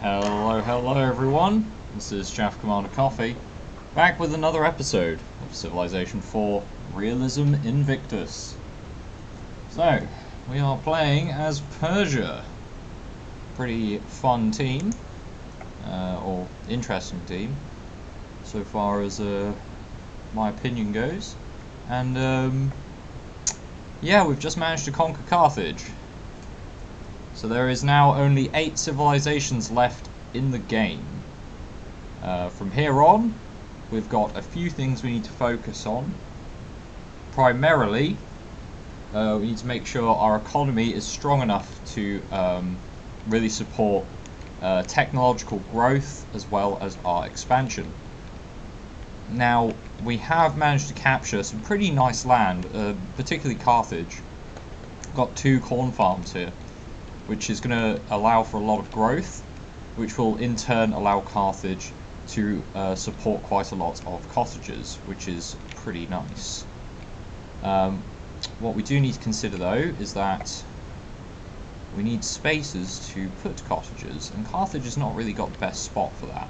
Hello everyone, this is Chaff Commander Coffee, back with another episode of Civilization 4 Realism Invictus. So, we are playing as Persia. Pretty fun team, or interesting team, so far as my opinion goes. And yeah, we've just managed to conquer Carthage. So there is now only 8 civilizations left in the game. From here on, we've got a few things we need to focus on. Primarily, we need to make sure our economy is strong enough to really support technological growth as well as our expansion. Now, we have managed to capture some pretty nice land, particularly Carthage. We've got 2 corn farms here, which is going to allow for a lot of growth, which will in turn allow Carthage to support quite a lot of cottages, which is pretty nice. What we do need to consider though is that we need spaces to put cottages, and Carthage has not really got the best spot for that.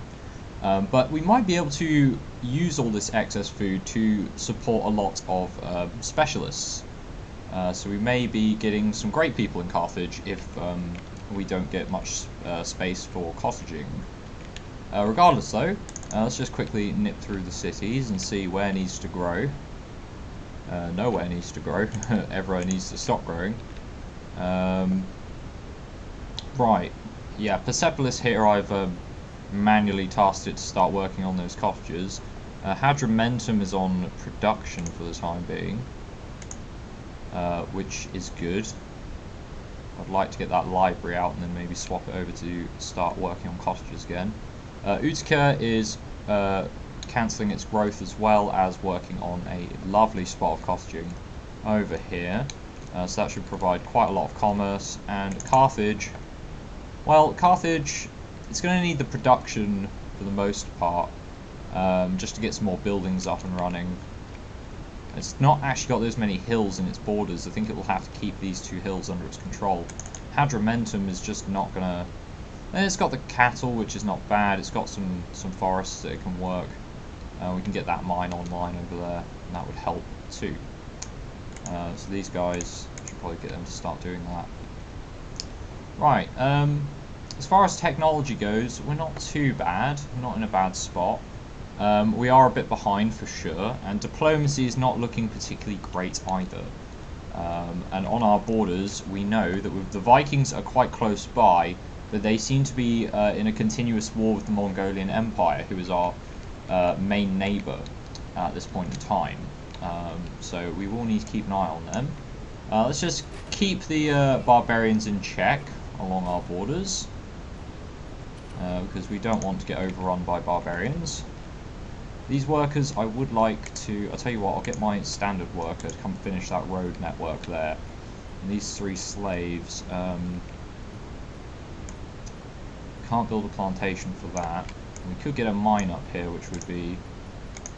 But we might be able to use all this excess food to support a lot of specialists. So we may be getting some great people in Carthage if we don't get much space for cottaging. Regardless though, let's just quickly nip through the cities and see where needs to grow. Nowhere needs to grow, everywhere needs to stop growing. Right, yeah, Persepolis here I've manually tasked it to start working on those cottages. Hadrimentum is on production for the time being. Which is good. I'd like to get that library out and then maybe swap it over to start working on cottages again. Utica is cancelling its growth as well as working on a lovely spot of cottaging over here. So that should provide quite a lot of commerce. And Carthage, well, Carthage, it's going to need the production for the most part, just to get some more buildings up and running. It's not actually got those many hills in its borders. I think it will have to keep these 2 hills under its control. Hadrimentum is just not gonna... It's got the cattle, which is not bad. It's got some forests that it can work. We can get that mine online over there, and that would help too. So these guys, I should probably get them to start doing that. Right, as far as technology goes, we're not too bad. We're not in a bad spot. We are a bit behind for sure, and diplomacy is not looking particularly great either. And on our borders, we know that the Vikings are quite close by, but they seem to be in a continuous war with the Mongolian Empire, who is our main neighbour at this point in time. So we will need to keep an eye on them. Let's just keep the barbarians in check along our borders, because we don't want to get overrun by barbarians. These workers, I would like to... I'll tell you what, I'll get my standard worker to come finish that road network there. And these 3 slaves, can't build a plantation for that. We could get a mine up here, which would be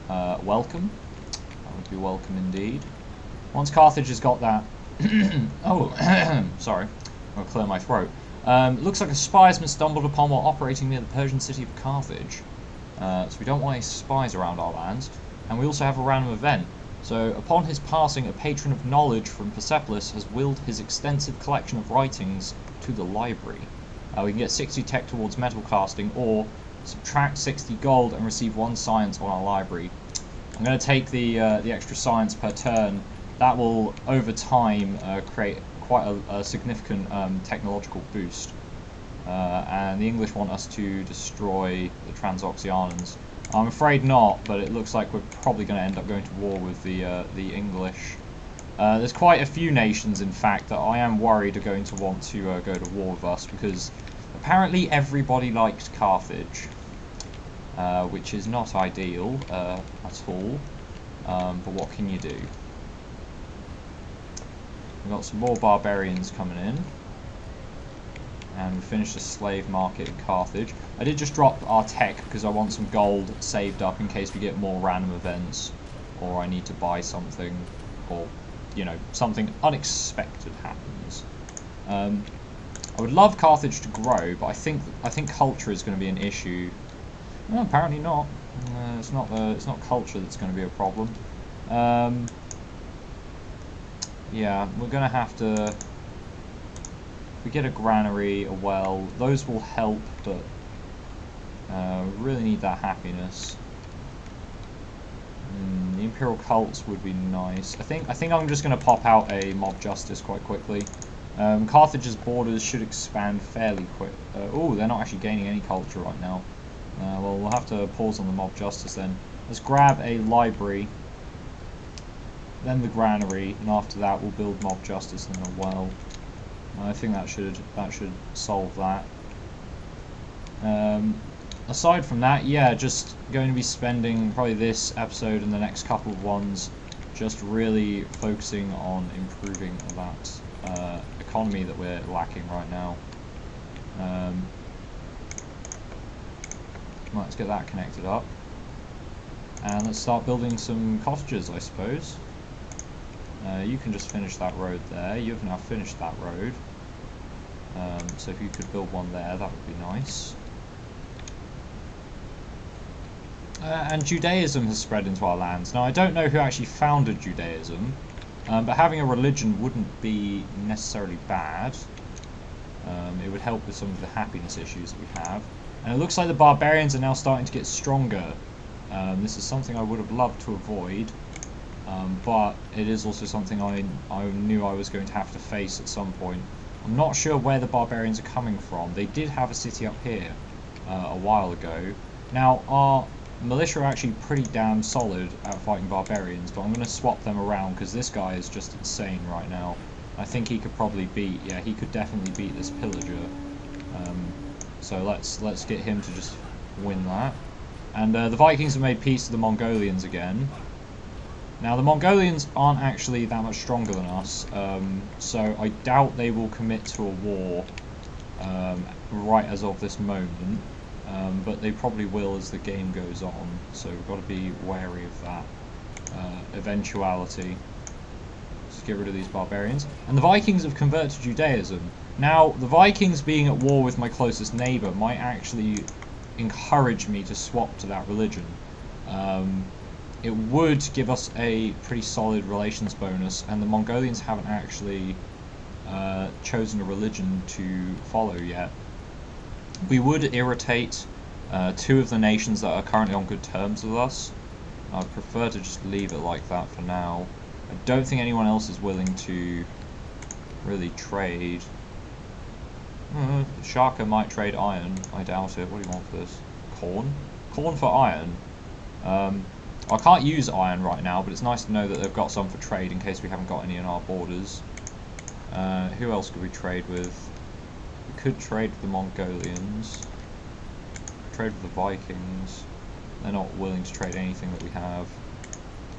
welcome. That would be welcome indeed. Once Carthage has got that... oh, sorry, I'll clear my throat. Looks like a spy has been stumbled upon while operating near the Persian city of Carthage. So we don't want any spies around our lands, and we also have a random event. So upon his passing, a patron of knowledge from Persepolis has willed his extensive collection of writings to the library. We can get 60 tech towards metal casting, or subtract 60 gold and receive 1 science on our library. I'm going to take the extra science per turn. That will, over time, create quite a significant technological boost. And the English want us to destroy the Transoxianans. I'm afraid not, but it looks like we're probably going to end up going to war with the English. There's quite a few nations, in fact, that I am worried are going to want to go to war with us, because apparently everybody liked Carthage, which is not ideal at all, but what can you do? We've got some more barbarians coming in. And we finished the slave market in Carthage. I did just drop our tech because I want some gold saved up in case we get more random events, or I need to buy something, or, you know, something unexpected happens. I would love Carthage to grow, but I think culture is going to be an issue. No, apparently not. It's not culture that's going to be a problem. Yeah, we're going to have to. If we get a granary, a well, those will help, but we really need that happiness. The Imperial cults would be nice. I think I'm just going to pop out a mob justice quite quickly. Carthage's borders should expand fairly quick. Oh, they're not actually gaining any culture right now. Well, we'll have to pause on the mob justice then. Let's grab a library, then the granary, and after that we'll build mob justice and a well. I think that should solve that. Aside from that, yeah, just going to be spending probably this episode and the next couple of ones just really focusing on improving that economy that we're lacking right now. Let's get that connected up. And let's start building some cottages, I suppose. You can just finish that road there. You've now finished that road. So if you could build one there, that would be nice. And Judaism has spread into our lands. Now, I don't know who actually founded Judaism, but having a religion wouldn't be necessarily bad. It would help with some of the happiness issues that we have. And it looks like the barbarians are now starting to get stronger. This is something I would have loved to avoid, but it is also something I knew I was going to have to face at some point. I'm not sure where the barbarians are coming from. They did have a city up here a while ago. Now, our militia are actually pretty damn solid at fighting barbarians, but I'm going to swap them around because this guy is just insane right now. I think he could probably beat, yeah, he could definitely beat this pillager. So let's get him to just win that. And the Vikings have made peace with the Mongolians again. Now the Mongolians aren't actually that much stronger than us, so I doubt they will commit to a war right as of this moment. But they probably will as the game goes on, so we've got to be wary of that eventuality. Just get rid of these barbarians. And the Vikings have converted to Judaism. Now, the Vikings being at war with my closest neighbour might actually encourage me to swap to that religion. It would give us a pretty solid relations bonus, and the Mongolians haven't actually chosen a religion to follow yet. We would irritate two of the nations that are currently on good terms with us. I'd prefer to just leave it like that for now. I don't think anyone else is willing to really trade. Shaka might trade iron. I doubt it. What do you want for this? Corn? Corn for iron? I can't use iron right now, but it's nice to know that they've got some for trade in case we haven't got any in our borders. Who else could we trade with? We could trade with the Mongolians. Trade with the Vikings. They're not willing to trade anything that we have.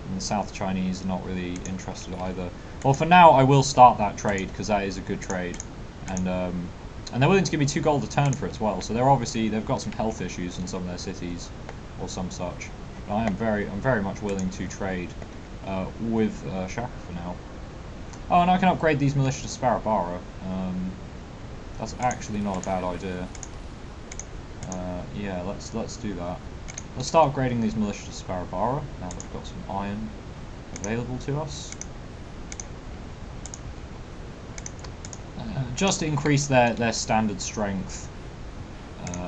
And the South Chinese are not really interested either. Well, for now, I will start that trade because that is a good trade, and they're willing to give me 2 gold a turn for it as well. So they've got some health issues in some of their cities, or some such. But I'm very much willing to trade with Shaka for now. Oh, and I can upgrade these militia to Sparabara. That's actually not a bad idea. Yeah, let's do that. Let's start upgrading these militia to Sparabara, now that we've got some iron available to us. Just to increase their standard strength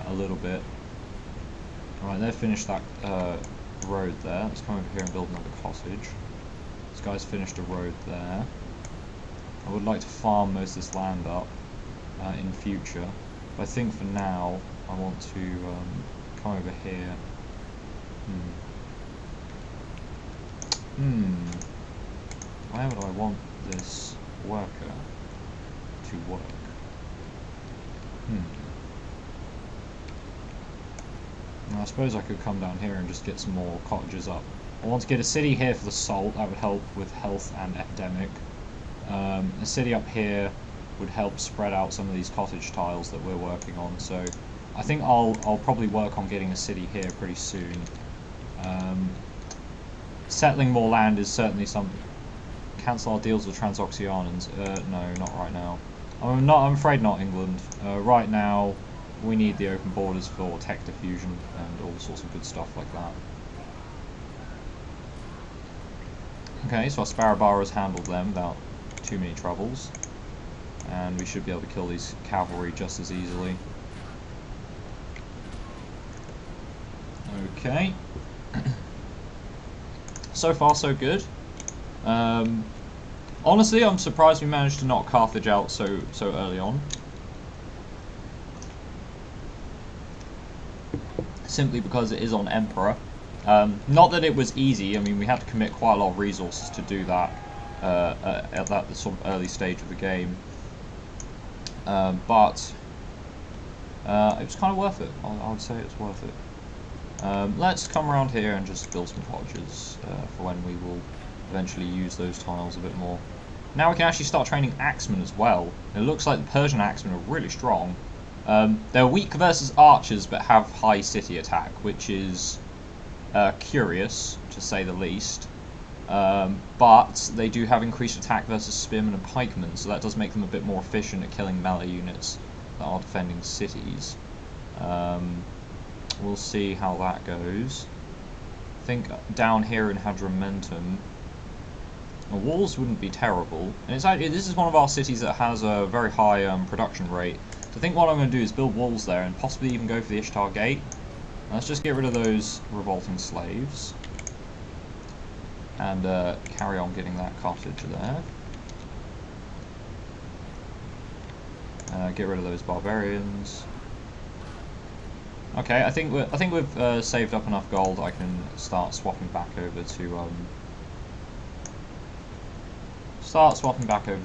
a little bit. Alright, they've finished that road there. Let's come over here and build another cottage. This guy's finished a road there. I would like to farm most of this land up in future, but I think for now I want to come over here. Where would I want this worker to work? And I suppose I could come down here and just get some more cottages up. I want to get a city here for the salt. That would help with health and epidemic. A city up here would help spread out some of these cottage tiles that we're working on. So I think I'll probably work on getting a city here pretty soon. Settling more land is certainly something. Cancel our deals with Transoxianans. No, not right now. I'm afraid not England. Right now, we need the open borders for tech diffusion and all sorts of good stuff like that. Okay, so our Sparrow Bar has handled them without too many troubles. And we should be able to kill these cavalry just as easily. Okay. So far, so good. Honestly, I'm surprised we managed to knock Carthage out so early on. Simply because it is on Emperor. Not that it was easy. I mean, we had to commit quite a lot of resources to do that at that sort of early stage of the game. But it was kind of worth it. I would say it's worth it. Let's come around here and just build some cottages for when we will eventually use those tiles a bit more. Now we can actually start training axemen as well. It looks like the Persian axemen are really strong. They're weak versus archers but have high city attack, which is curious to say the least. But they do have increased attack versus spearmen and pikemen, so that does make them a bit more efficient at killing melee units that are defending cities. We'll see how that goes. I think down here in Hadrumentum, the walls wouldn't be terrible. And it's actually, this is one of our cities that has a very high production rate. So I think what I'm going to do is build walls there and possibly even go for the Ishtar Gate. Let's just get rid of those revolting slaves. And carry on getting that cottage there. Get rid of those barbarians. Okay, I think we've saved up enough gold. I can start swapping back over to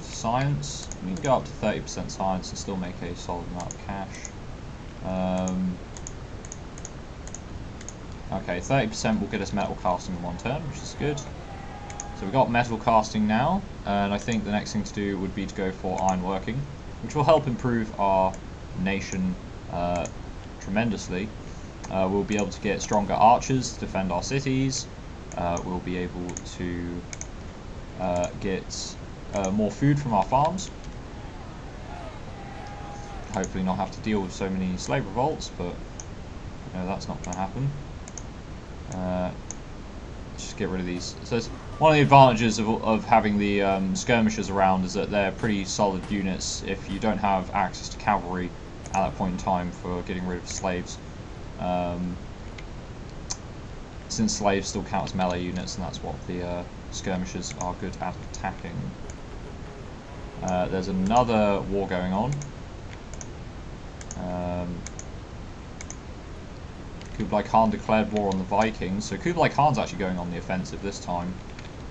science. We can go up to 30% science and still make a solid amount of cash. Okay, 30% will get us metal casting in one turn, which is good. So we've got metal casting now, and I think the next thing to do would be to go for ironworking, which will help improve our nation tremendously. We'll be able to get stronger archers to defend our cities. We'll be able to get more food from our farms. Hopefully not have to deal with so many slave revolts, but you know, that's not going to happen. Just get rid of these. So it's one of the advantages of having the skirmishers around is that they're pretty solid units if you don't have access to cavalry at that point in time for getting rid of slaves. Since slaves still count as melee units, and that's what the skirmishers are good at attacking. There's another war going on. Kublai Khan declared war on the Vikings, so Kublai Khan's actually going on the offensive this time.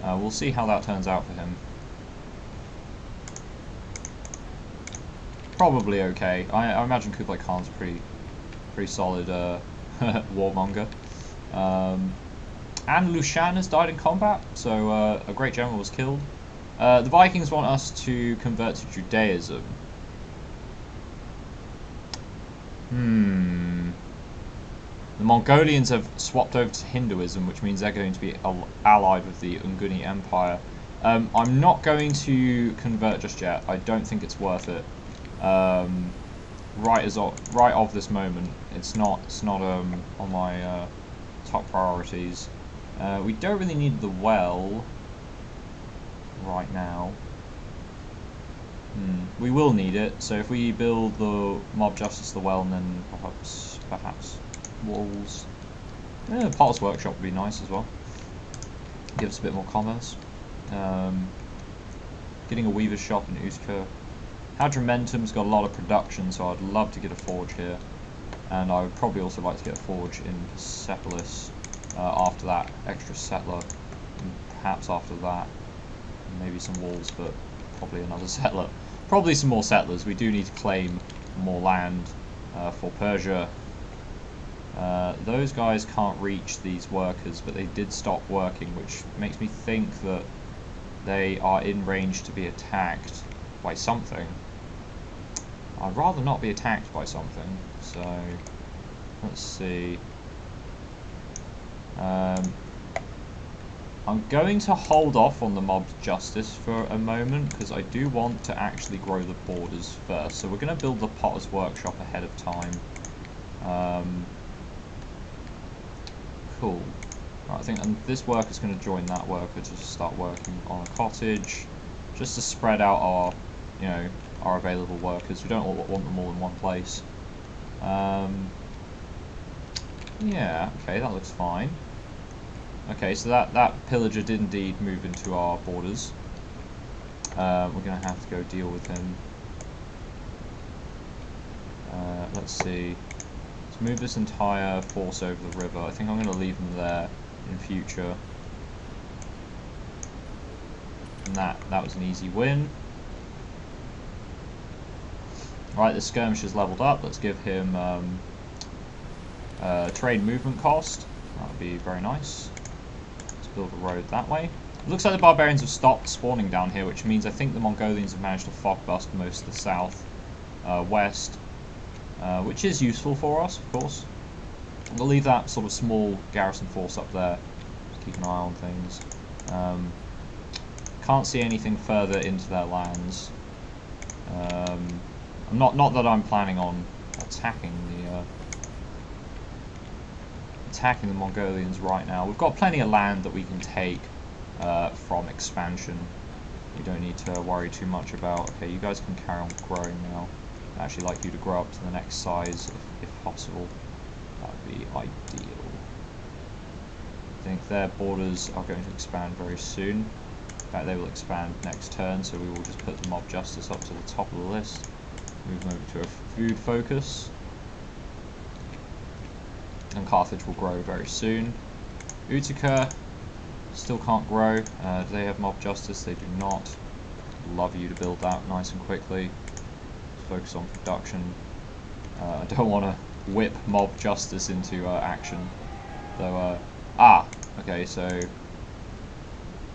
We'll see how that turns out for him. Probably okay. I imagine Kublai Khan's a pretty solid warmonger. And Lushan has died in combat, so a great general was killed. The Vikings want us to convert to Judaism. The Mongolians have swapped over to Hinduism, which means they're going to be allied with the Unguni Empire. I'm not going to convert just yet. I don't think it's worth it. Right of this moment, it's not on my top priorities. We don't really need the well right now. We will need it. So if we build the Mob Justice, the well, and then perhaps walls. Yeah, Potter's Workshop would be nice as well. Give us a bit more commerce. Getting a weaver's shop in Uska. Hadrumentum's got a lot of production, so I'd love to get a forge here. And I would probably also like to get a forge in Persepolis after that extra settler. And perhaps after that, maybe some walls, but probably another settler. Probably some more settlers. We do need to claim more land for Persia. Those guys can't reach these workers, but they did stop working, which makes me think that they are in range to be attacked by something. I'd rather not be attacked by something, so let's see. I I'm going to hold off on the mob justice for a moment because I do want to actually grow the borders first. So we're going to build the Potter's Workshop ahead of time. Cool. Right, I think this worker's going to join that worker to start working on a cottage, just to spread out our, our available workers. We don't want them all in one place. Yeah. Okay, that looks fine. Okay, so that pillager did indeed move into our borders. We're going to have to go deal with him. Let's see. Let's move this entire force over the river. I think I'm going to leave them there in future. And that was an easy win. Right, the skirmisher's leveled up. Let's give him trade movement cost. That would be very nice. Build a road that way. It looks like the barbarians have stopped spawning down here, which means I think the Mongolians have managed to fog bust most of the south west, which is useful for us, of course. We'll leave that sort of small garrison force up there to keep an eye on things. Can't see anything further into their lands. Not that I'm planning on attacking the Mongolians right now. We've got plenty of land that we can take from expansion. We don't need to worry too much about. Okay, you guys can carry on growing now. I'd actually like you to grow up to the next size if possible. That would be ideal. I think their borders are going to expand very soon. In fact, they will expand next turn, so we will just put the mob justice up to the top of the list. Move them over to a food focus. And Carthage will grow very soon. Utica still can't grow. Do they have mob justice? They do not. Love you to build that nice and quickly. Let's focus on production. I don't want to whip mob justice into action. Though, okay, so...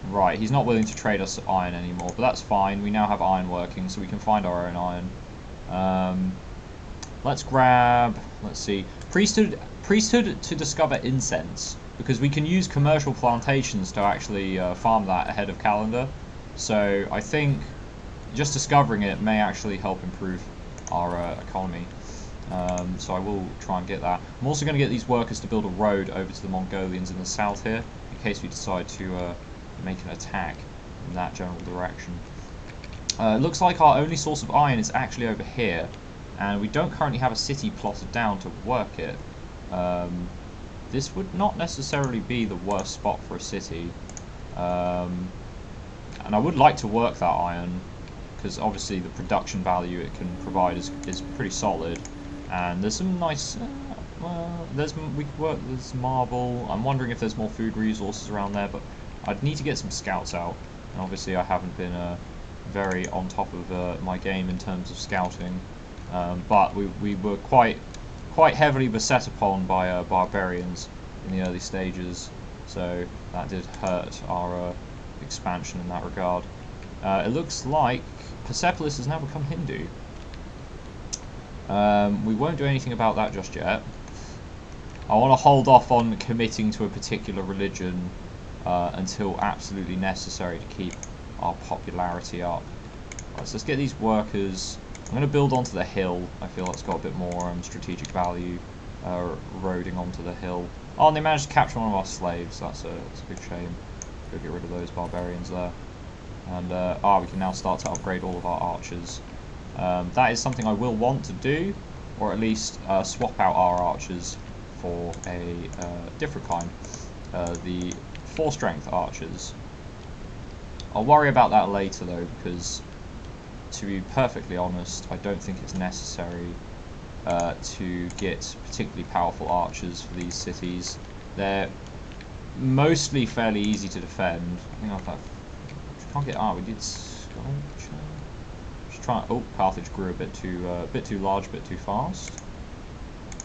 Right, he's not willing to trade us iron anymore, but that's fine. We now have iron working, so we can find our own iron. Let's grab... Let's see. Priesthood to discover incense, because we can use commercial plantations to actually farm that ahead of calendar. So I think just discovering it may actually help improve our economy. So I will try and get that. I'm also going to get these workers to build a road over to the Mongolians in the south here, in case we decide to make an attack in that general direction. It looks like our only source of iron is actually over here, and we don't currently have a city plotted down to work it. This would not necessarily be the worst spot for a city, and I would like to work that iron because obviously the production value it can provide is pretty solid, and there's some nice there's marble. I'm wondering if there's more food resources around there, but I'd need to get some scouts out, and obviously I haven't been very on top of my game in terms of scouting, but we were quite heavily beset upon by barbarians in the early stages, so that did hurt our expansion in that regard. It looks like Persepolis has now become Hindu. We won't do anything about that just yet. I want to hold off on committing to a particular religion until absolutely necessary to keep our popularity up. Right, so let's get these workers. I'm going to build onto the hill. I feel it's got a bit more strategic value, eroding onto the hill. Oh, and they managed to capture one of our slaves. That's a big shame. Go get rid of those barbarians there. And we can now start to upgrade all of our archers. That is something I will want to do, or at least swap out our archers for a different kind. The 4-strength archers. I'll worry about that later though, because to be perfectly honest, I don't think it's necessary to get particularly powerful archers for these cities. They're mostly fairly easy to defend. I think can't get we did sculpture. Just try. Oh, Carthage grew a bit too large, a bit too fast.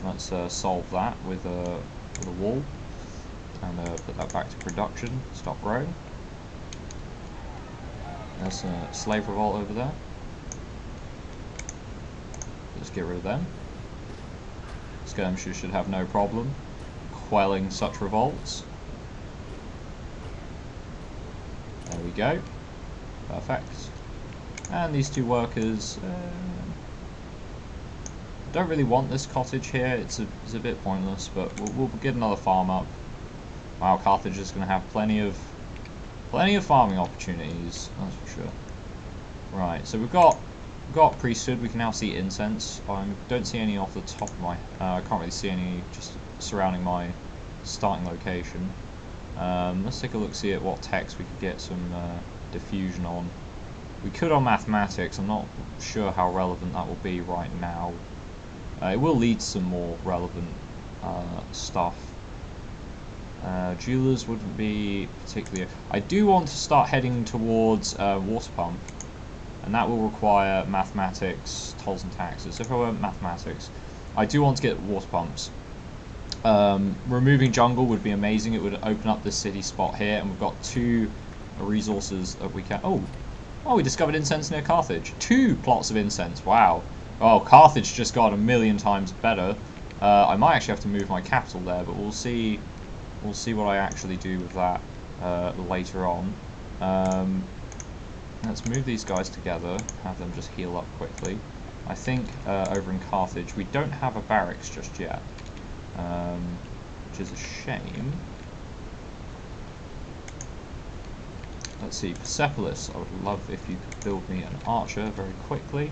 Let's solve that with a wall and put that back to production. Stop growing. There's a slave revolt over there. Let's get rid of them. Skirmishers should have no problem quelling such revolts. go. Perfect. And these two workers... don't really want this cottage here. It's a bit pointless, but we'll get another farm up. Wow, Carthage is going to have plenty of farming opportunities, that's for sure. Right, so we've got priesthood. We can now see incense. I don't see any off the top of my... I can't really see any just surrounding my starting location. Let's take a look, see at what text we could get some diffusion on. We could on mathematics. I'm not sure how relevant that will be right now. It will lead to some more relevant stuff. Jewelers wouldn't be particularly... I do want to start heading towards water pump, and that will require mathematics, tolls and taxes. So if I went mathematics, I do want to get water pumps. Removing jungle would be amazing. It would open up this city spot here, and we've got 2 resources that we can... Oh, we discovered incense near Carthage. 2 plots of incense, wow. Oh, Carthage just got 1,000,000 times better. I might actually have to move my capital there, but we'll see what I actually do with that later on. Let's move these guys together, have them just heal up quickly. I think over in Carthage we don't have a barracks just yet, which is a shame. Let's see, Persepolis, I would love if you could build me an archer very quickly.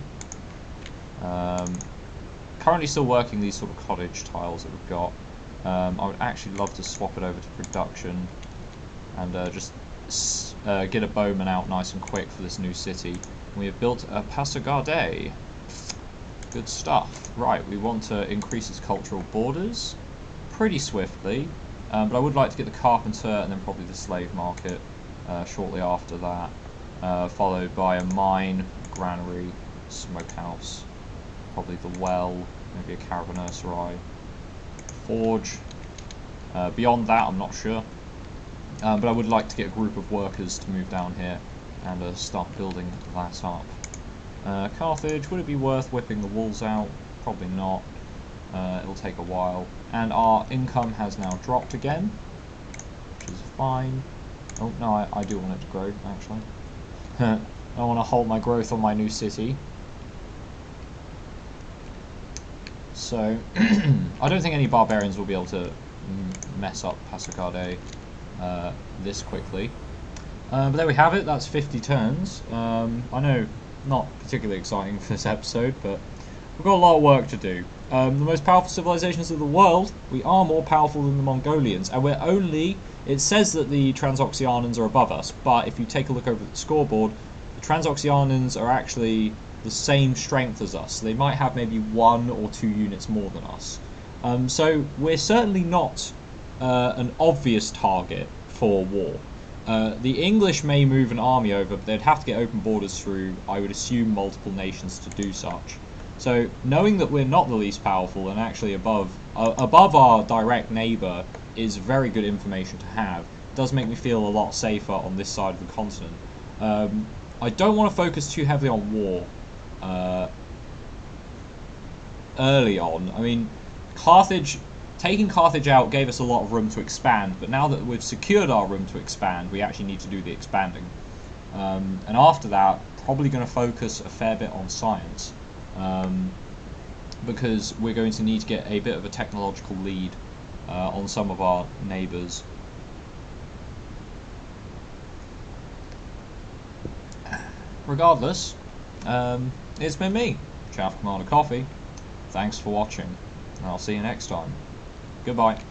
Currently still working these sort of cottage tiles that we've got. I would actually love to swap it over to production and just get a bowman out nice and quick for this new city. We have built a Passagarde. Good stuff. Right, we want to increase its cultural borders pretty swiftly, but I would like to get the carpenter and then probably the slave market shortly after that, followed by a mine, granary, smokehouse, probably the well, maybe a caravanserai, forge. Beyond that, I'm not sure. But I would like to get a group of workers to move down here and start building that up. Carthage, would it be worth whipping the walls out? Probably not. It'll take a while. And our income has now dropped again, which is fine. Oh, no, I do want it to grow, actually. I want to hold my growth on my new city. So, I don't think any barbarians will be able to mess up Passagarde this quickly. But there we have it, that's 50 turns. I know, not particularly exciting for this episode, but we've got a lot of work to do. The most powerful civilizations of the world, we are more powerful than the Mongolians, and we're only... It says that the Transoxianans are above us, but if you take a look over at the scoreboard, the Transoxianans are actually the same strength as us. They might have maybe 1 or 2 units more than us. So we're certainly not an obvious target for war. The English may move an army over, but they'd have to get open borders through, I would assume, multiple nations to do such. So knowing that we're not the least powerful and actually above our direct neighbour is very good information to have. It does make me feel a lot safer on this side of the continent. I don't want to focus too heavily on war early on. I mean, taking Carthage out gave us a lot of room to expand, but now that we've secured our room to expand, we actually need to do the expanding. And after that, probably going to focus a fair bit on science, because we're going to need to get a bit of a technological lead on some of our neighbours. Regardless, it's been me, Chaff Commander Coffee. Thanks for watching, and I'll see you next time. Goodbye.